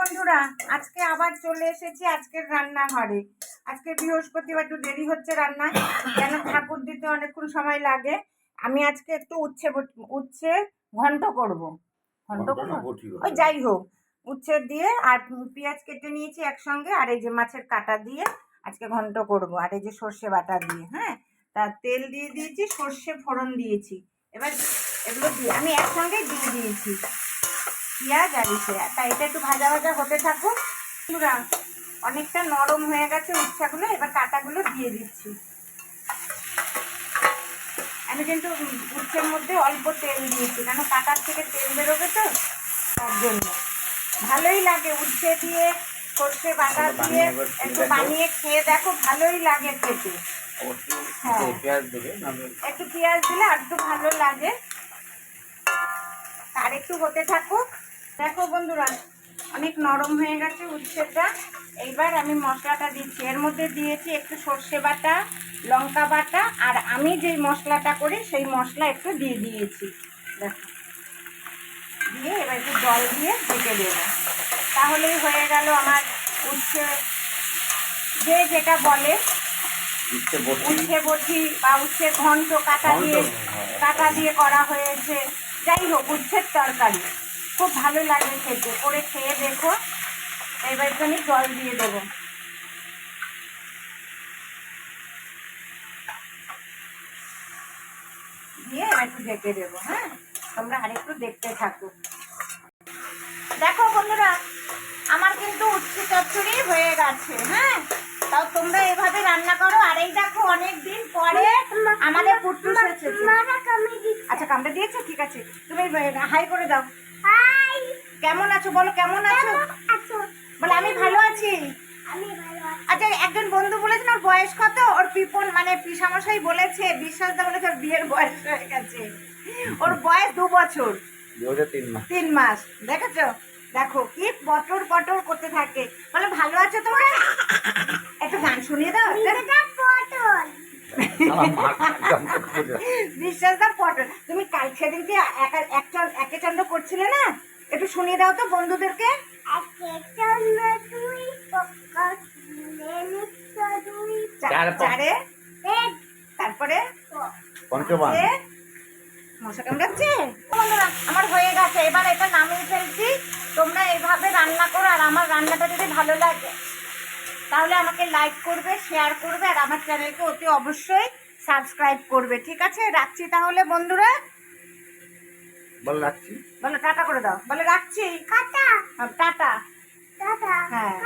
বন্ধুরা, আজকে আবার চলে এসেছি আজকের রান্নাঘরে। আজকে বৃহস্পতিবার, একটু দেরি হচ্ছে রান্নায়, কেন ঠাকুর দিতে অনেকক্ষণ সময় লাগে। আমি আজকে একটু উচ্ছে ঘন্ট করব। ঘন্ট ওই যাই হোক, উচ্ছে দিয়ে আর পেঁয়াজ কেটে নিয়েছি একসঙ্গে, আর এই যে মাছের কাটা দিয়ে আজকে ঘন্ট করব। আর এই যে সর্ষে বাটা দিয়ে, হ্যাঁ, তা তেল দিয়ে দিয়েছি, সর্ষে ফোড়ন দিয়েছি। এবার এগুলো দিয়ে আমি একসঙ্গে দিয়ে দিয়েছি পেঁয়াজ আর ইসে। তা এটা একটু ভাজা ভাজা হতে থাকুক। অনেকটা নরম হয়ে গেছে উচ্ছেগুলো, এবার কাটাগুলো দিয়ে দিচ্ছি। আমি কিন্তু উচ্ছের মধ্যে অল্প তেল দিয়েছি, কেন কাটার থেকে তেল বেরোবে তো, তার জন্য। ভালোই লাগে উচ্ছে দিয়ে সর্ষে বাটা দিয়ে একটু বানিয়ে খেয়ে দেখো, ভালোই লাগে খেতে। হ্যাঁ, একটু পেঁয়াজ দিলে আর একটু ভালো লাগে। আর একটু হতে থাকুক। দেখো বন্ধুরা, অনেক নরম হয়ে গেছে উচ্ছেটা। এইবার আমি মশলাটা দিচ্ছি। এর মধ্যে দিয়েছি একটু সর্ষে বাটা, লঙ্কা বাটা, আর আমি যেই মশলাটা করি সেই মশলা একটু দিয়ে দিয়েছি। দেখো, দিয়ে এবার একটু জল দিয়ে ঢেকে দেব। তাহলেই হয়ে গেল আমার উচ্ছে, যে যেটা বলে উচ্ছে বটি বা উচ্ছে ঘন্ট, কাটা দিয়ে করা হয়েছে। যাই হোক, উচ্ছের তরকারি খুব ভালো লাগে খেতে, করে খেয়ে দেখো। এবার একটুখানি জল দিয়ে দেবো। দিয়ে একটু ঢেকে দেবো। হ্যাঁ, তোমরা আরেকটু দেখতে থাকো। দেখো বন্ধুরা, আমার কিন্তু উচ্ছে চচ্চড়ি হয়ে গেছে। হ্যাঁ, তাও তোমরা এভাবে রান্না করো। আর এই দেখো, অনেকদিন পরে আমাদের পুট্টুস এসেছে। আচ্ছা, কামড়ে দিয়েছো? ঠিক আছে, তুমি হাই করে দাও। হাই, কেমন আছো বলো, কেমন আছো? বলে আমি ভালো আছি। আচ্ছা, একজন বন্ধু বলেছেন ওর বয়স কত, ওর পিপন মানে পিসামশাই বলেছে, বিশ্বাস দা বলেছে ওর বিয়ের বয়স হয়ে গেছে। ওর বয়স 2 বছর 3 মাস। দেখেছো, দেখো কি পটর পটর করতে থাকে। বলে ভালো আছো তোমরা? একটু গান শুনিয়ে দাও। বিশ্বাস দা পটল, তুমি কাল সেদিনকে একে চন্দ্র করছিলে না, একটু শুনিয়ে দাও তো বন্ধুদেরকে। তারপরে মশা কামড়াচ্ছে। আমার হয়ে গেছে, এবার এটা নামিয়ে ফেলছি। তোমরা এইভাবে রান্না করো, আর আমার রান্নাটা যদি ভালো লাগে তাহলে আমাকে লাইক করবে, শেয়ার করবে, আর আমার চ্যানেলকে অতি অবশ্যই সাবস্ক্রাইব করবে। ঠিক আছে, রাখছি তাহলে বন্ধুরা। বলো রাখছি, বলো টাটা করে দাও। বলে রাখছি, টাটা। হ্যাঁ।